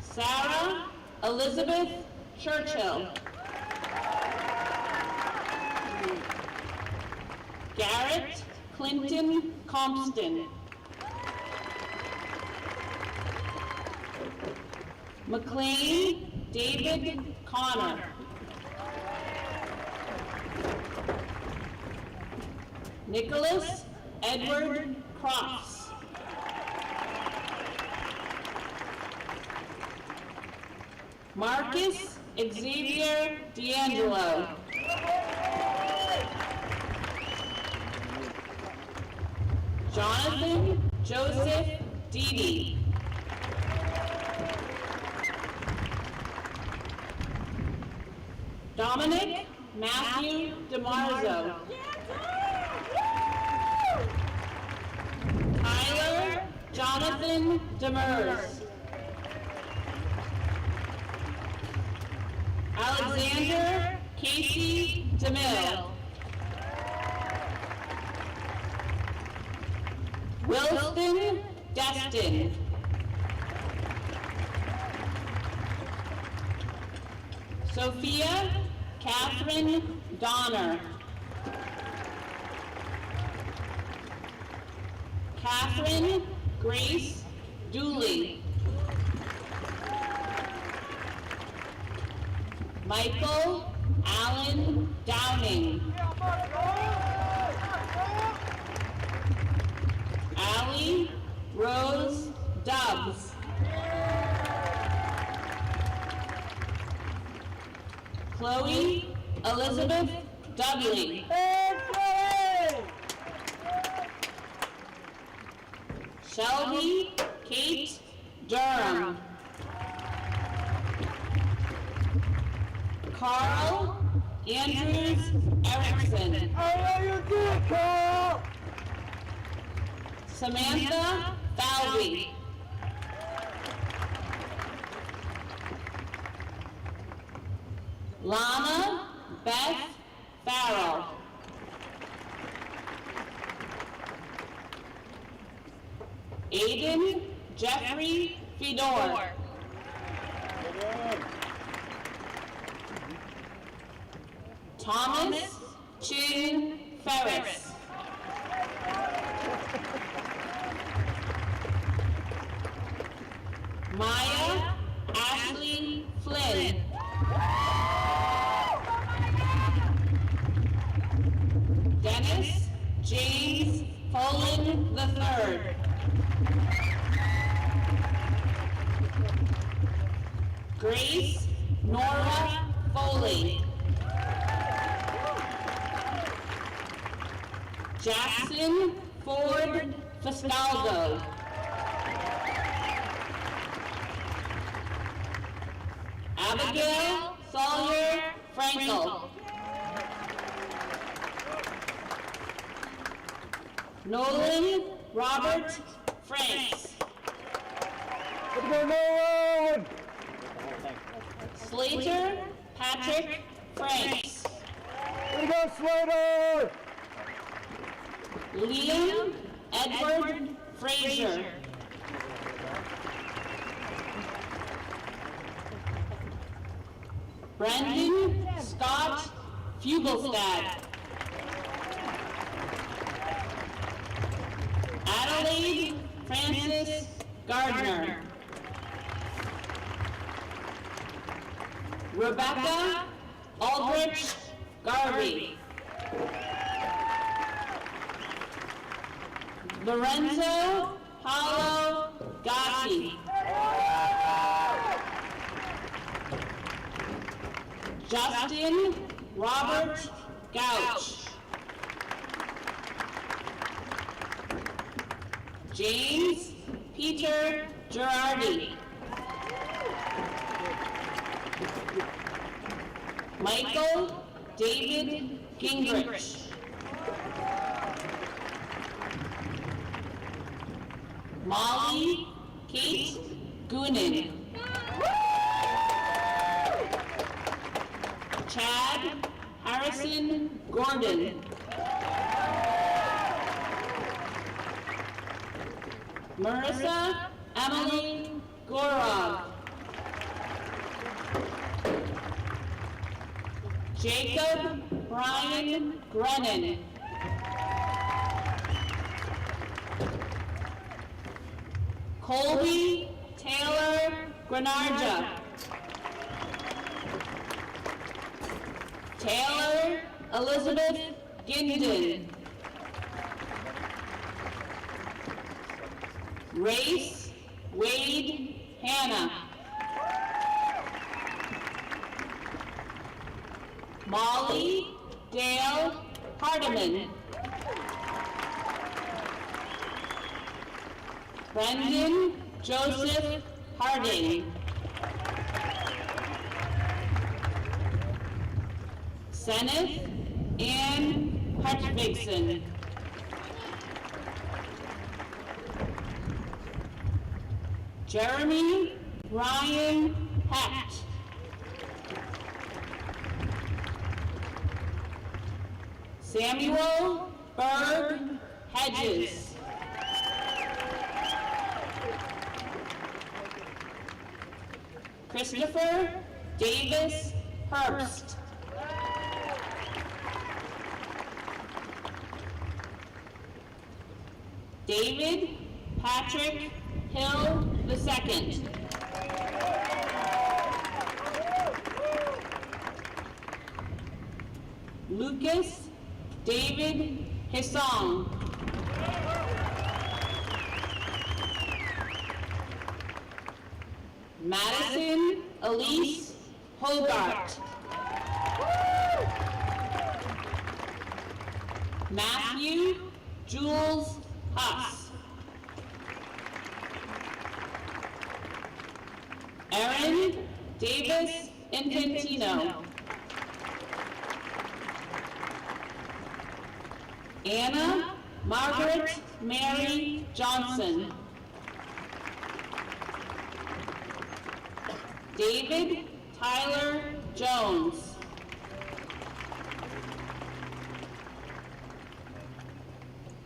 Sarah Elizabeth Churchill. Garrett Clinton Compton. McLean David Connor. Nicholas Edward Crofts. Marcus Xavier D'Angelo. Jonathan Joseph Deedy. Dominic Matthew DeMarzo. Tyler Jonathan Demers. Alexander Casey DeMille. Wilston Destin. Sophia Catherine Donner. Catherine Grace Dooley. Michael Allen Downing. Allie Rose Dubs. Chloe Elizabeth Dudley. Shelby Kate Durham. Carl Andrews Erickson. Samantha Falvey. Lana Beth Farrell. Aiden Jeffrey Fedor. Thomas Chin Ferris. Maya Ashley Flynn. Dennis James Folin III. Grace Nora Foley. Jackson Ford Fascaldo. Abigail Sawyer Frankel. Nolan Robert Franks. Slater Patrick Franks. Liam Edward Frazier. Brendan Scott Fugelstad. Adelaide Francis Gardner. Rebecca Aldrich Garvey. Lorenzo Paulo Gatti. Justin Robert Gouch. James Peter Girardi. Michael David Gingrich. Molly Kate Goonan. Chad Harrison Gordon. Marissa Emily Gorov. Jacob Brian Grennan. Colby Taylor Grenarja. Taylor Elizabeth Ginden. Race Wade Hannah. Molly Dale Hardiman. Brendan Joseph Harding. Seneth Ann Hartvigsen. Jeremy Ryan Hecht. Samuel Berg Hedges. Christopher Davis Herbst. David Patrick Hill II. Lucas David Hissong. Madison Elise Hogart. Matthew Jules Huss. Aaron Davis Infantino. Anna Margaret Mary Johnson. David Tyler Jones.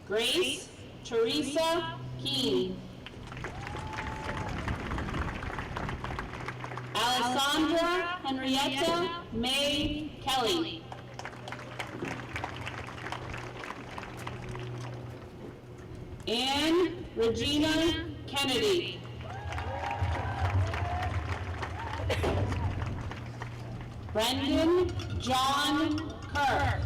Grace Teresa Keene. Alessandra Henrietta May Kelly. Anne Regina Kennedy. Brendan John Kirk.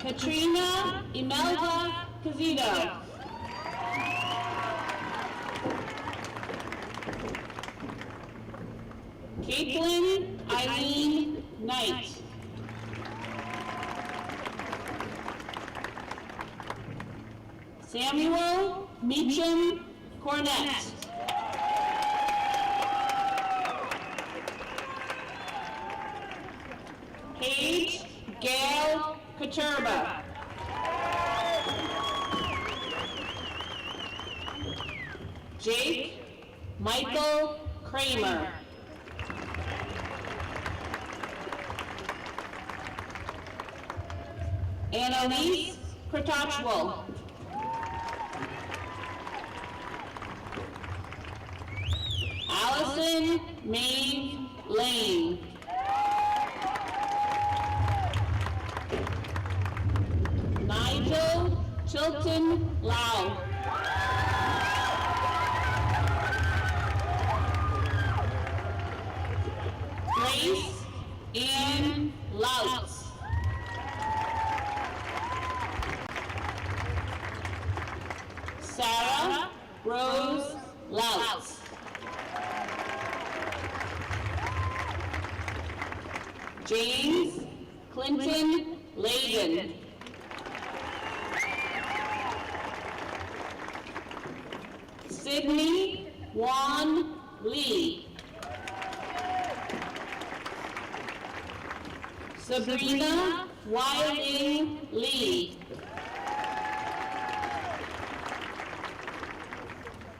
Katrina Imelda Cazito. Caitlin Eileen Knight. Samuel Meacham Cornett. Paige Gail Katurba. Jake Michael Kramer. Annalise Kratachwell. Allison Maeve Lane. Nigel Chilton Lau. Grace Ann Lautz. Sarah Rose Lautz. James Clinton Layden. Sydney Wan Lee. Sabrina Wilding Lee.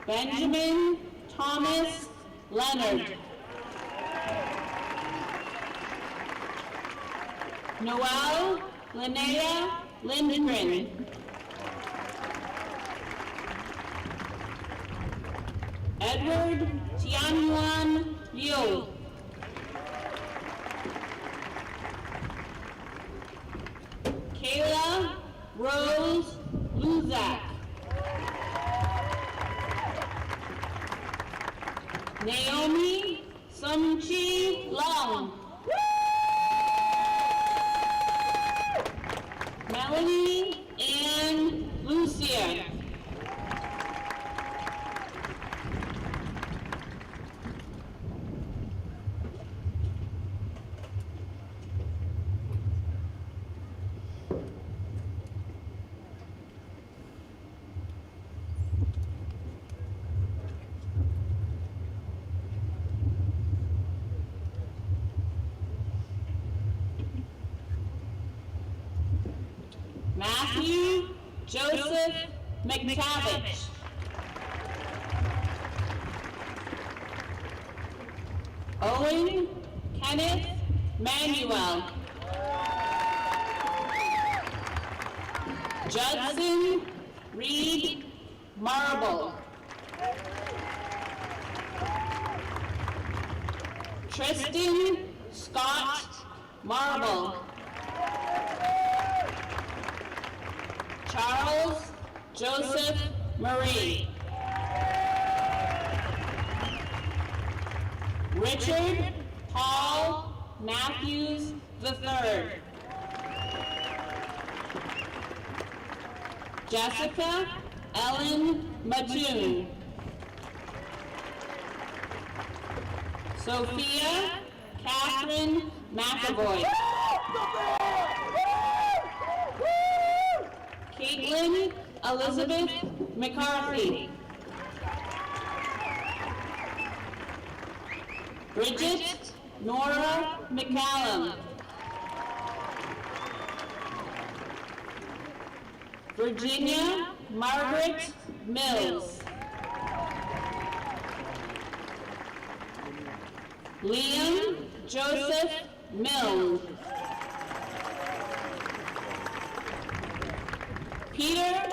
Benjamin Thomas Leonard. Noel Linnea Lindgren. Edward Tianyuan Liu. Kayla Rose Luzak. Naomi Sumchi Long. Melanie Ann Lucia. Matthew Joseph McTavish. Owen Kenneth Manuel. Judson Reed Marble. Tristan Scott Marble. Charles Joseph Marie. Richard Paul Matthews III. Jessica Ellen Mattoon. Sophia Catherine McAvoy. Caitlin Elizabeth McCarthy. Bridget Nora McCallum. Virginia Margaret Mills. Liam Joseph Mills. Peter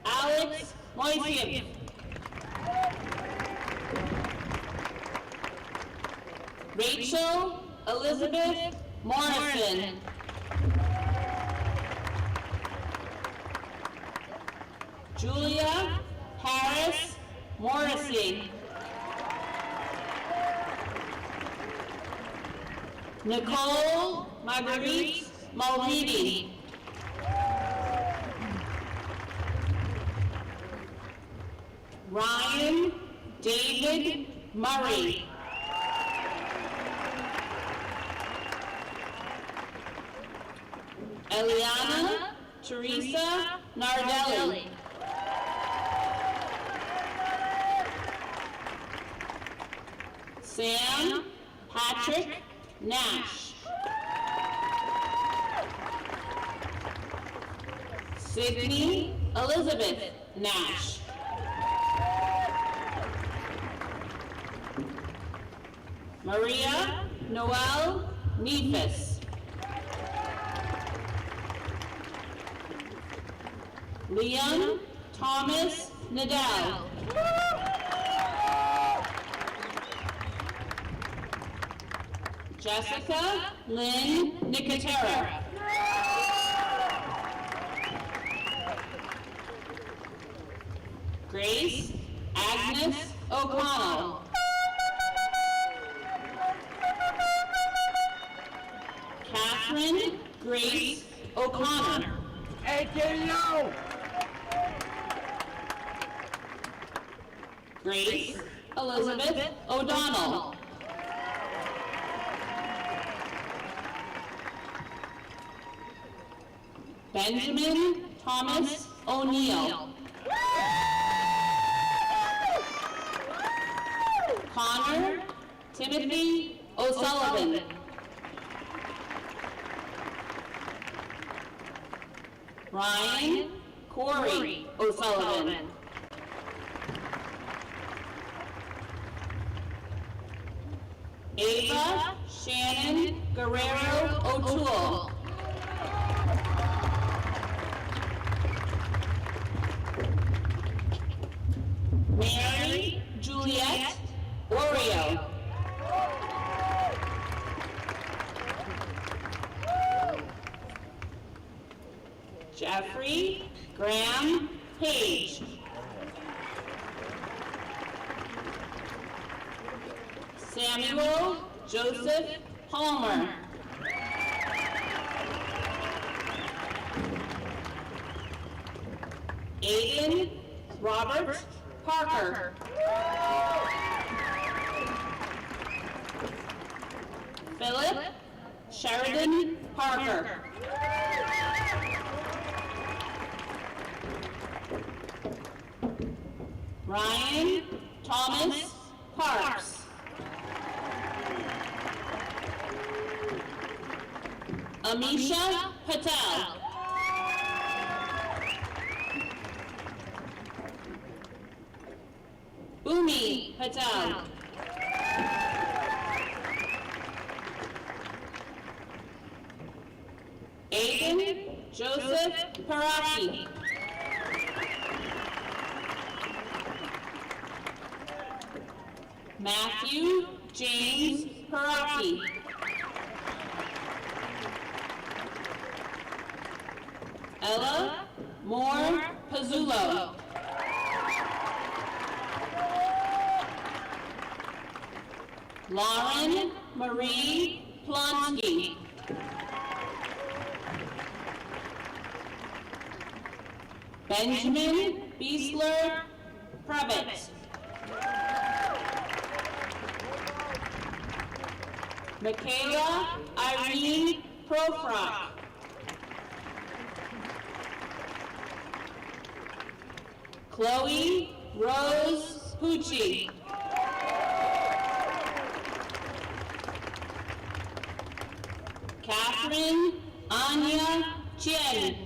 Alex Moiseev. Rachel Elizabeth Morrison. Julia Harris Morrissey. Nicole Marguerite Mulready. Ryan David Murray. Eliana Teresa Nardelli. Sam Patrick Nash. Sydney Elizabeth Nash. Maria Noel Neefus. Leon Thomas Nadell. Jessica Lynn Nicotera. Grace Agnes O'Connell. Catherine Grace O'Connor. Grace Elizabeth O'Donnell. Benjamin Thomas O'Neill. Connor Timothy O'Sullivan. Ryan Corey O'Sullivan. Ava Shannon Guerrero O'Toole. Mary Juliet Oreo. Jeffrey Graham Page. Samuel Joseph Palmer. Aiden Robert Parker. Philip Sheridan Parker. Ryan Thomas Parks. Amisha Patel. Umi Patel. Aiden Joseph Paraki. Matthew James Paraki. Ella Moore Pazzulo. Lauren Marie Plonsky. Benjamin Beasler Previtt. Michaela Irene Profrock. Chloe Rose Pucci. Catherine Anya Chien.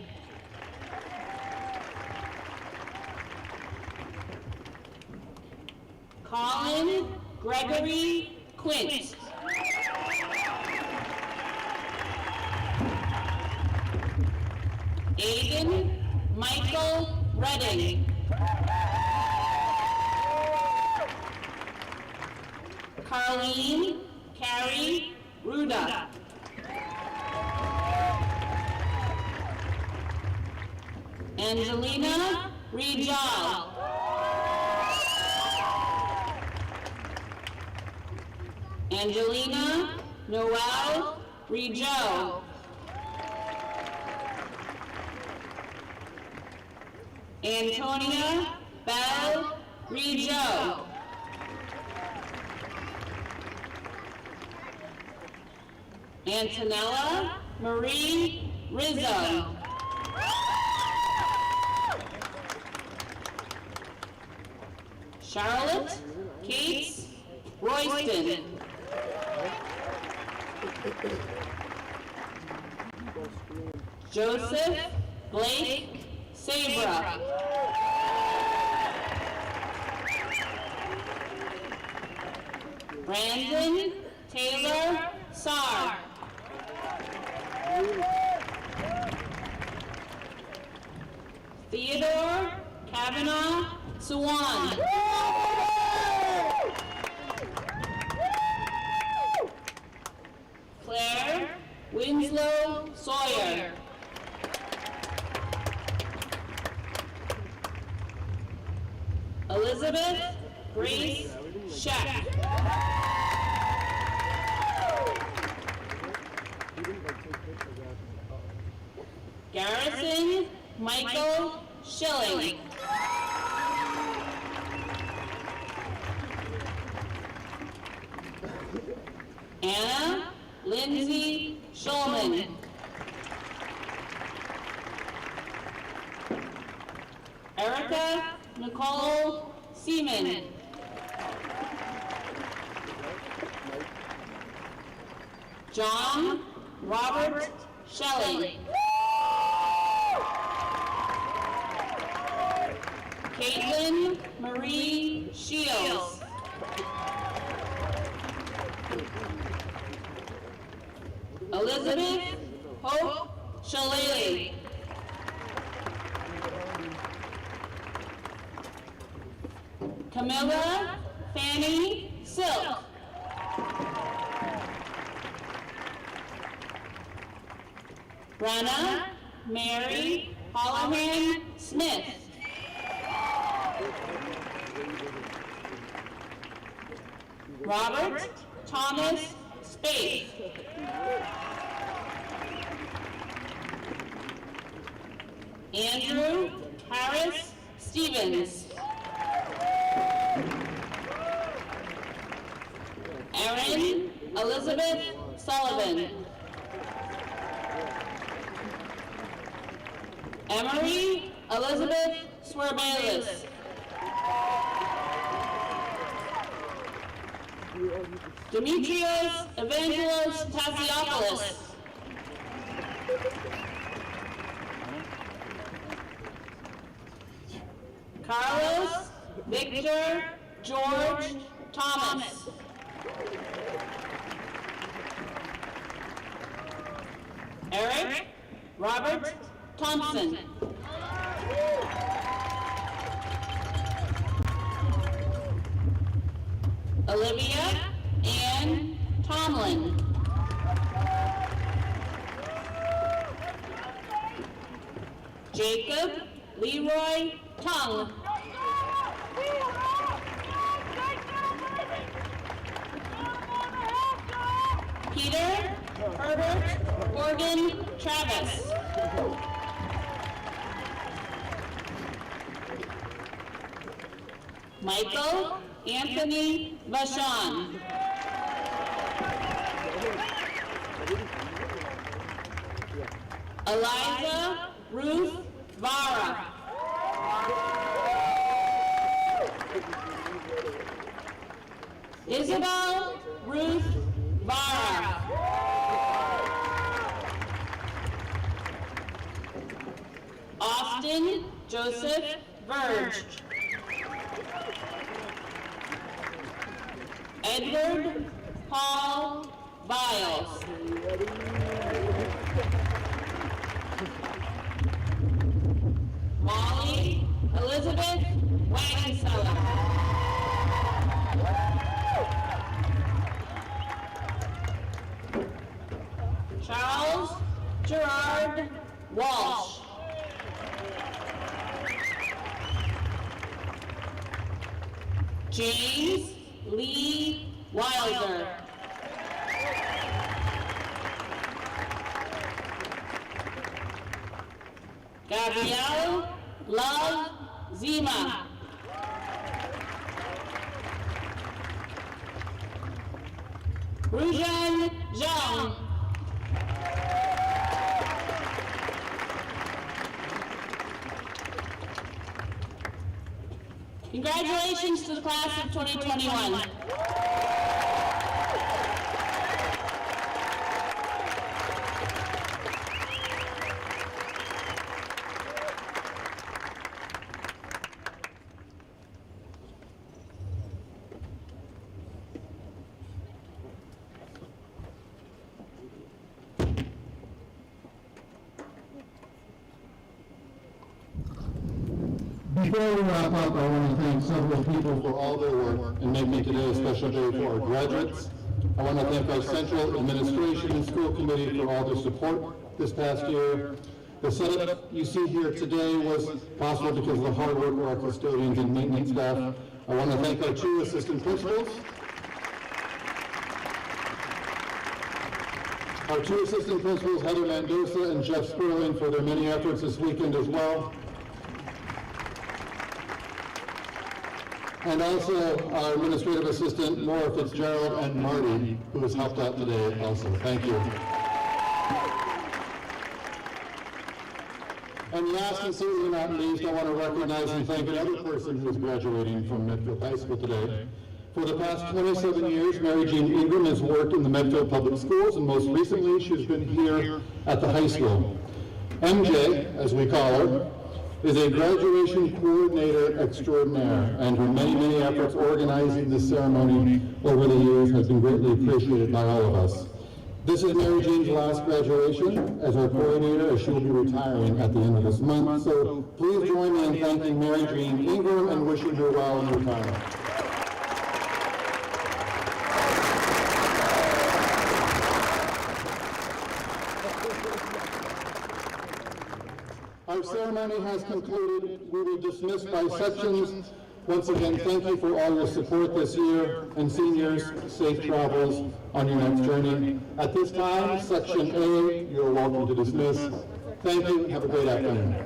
Colin Gregory Quint. Aiden Michael Redding. Carleen Carrie Ruda. Angelina Rijal. Angelina Noel Rijo. Antonia Bell Rijo. Antonella Marie Rizzo. Charlotte Kate Royston. Joseph Blake Sabra. Brandon Taylor Sarr. Theodore Kavanaugh Swan. Claire Winslow Sawyer. Elizabeth Grace Sheck. Garrison Michael Schilling. Anna Lindsay Schulman. Erica Nicole Seaman. John Robert Shelley. Caitlin Marie Shields. Elizabeth Hope Shalili. Camilla Fanny Silk. Brenna Mary Holohan Smith. Robert Thomas Spade. Andrew Harris Stevens. Erin Elizabeth Sullivan. Emery Elizabeth Swerbalis. Demetrios Evangelos Tassiopoulos. Carlos Victor George Thomas. Eric Robert Thompson. Olivia Ann Tomlin. Jacob Leroy Tung. Peter Herbert Morgan Travis. Michael Anthony Vachon. Eliza Ruth Vara. Isabel Ruth Vara. Austin Joseph Verge. Edward Paul Biles. Molly Elizabeth Wagenseller. Charles Gerard Walsh. James Lee Wilder. Gabrielle Love Zima. Rujan Zhang. Congratulations to the class of 2021. Before we wrap up, I want to thank several people for all their work in making today a special day for our graduates. I want to thank our central administration and school committee for all their support this past year. The setup you see here today was possible because of the hard work of our custodians and maintenance staff. I want to thank our 2 assistant principals. Our 2 assistant principals, Heather Mendoza and Jeff Sperling, for their many efforts this weekend as well. And also our administrative assistant, Laura Fitzgerald, and Marty, who has helped out today also. Thank you. And last and certainly not least, I want to recognize and thank another person who is graduating from Medfield High School today. For the past 27 years, Mary Jean Ingram has worked in the Medfield Public Schools, and most recently she's been here at the high school. MJ, as we call her, is a graduation coordinator extraordinaire, and her many, many efforts organizing this ceremony over the years has been greatly appreciated by all of us. This is Mary Jean's last graduation as our coordinator, as she will be retiring at the end of this month. So please join me in thanking Mary Jean Ingram and wishing her well in retirement. Our ceremony has concluded. We will dismiss by sections. Once again, thank you for all your support this year, and seniors, safe travels on your next journey. At this time, Section A, you're welcome to dismiss. Thank you. Have a great afternoon.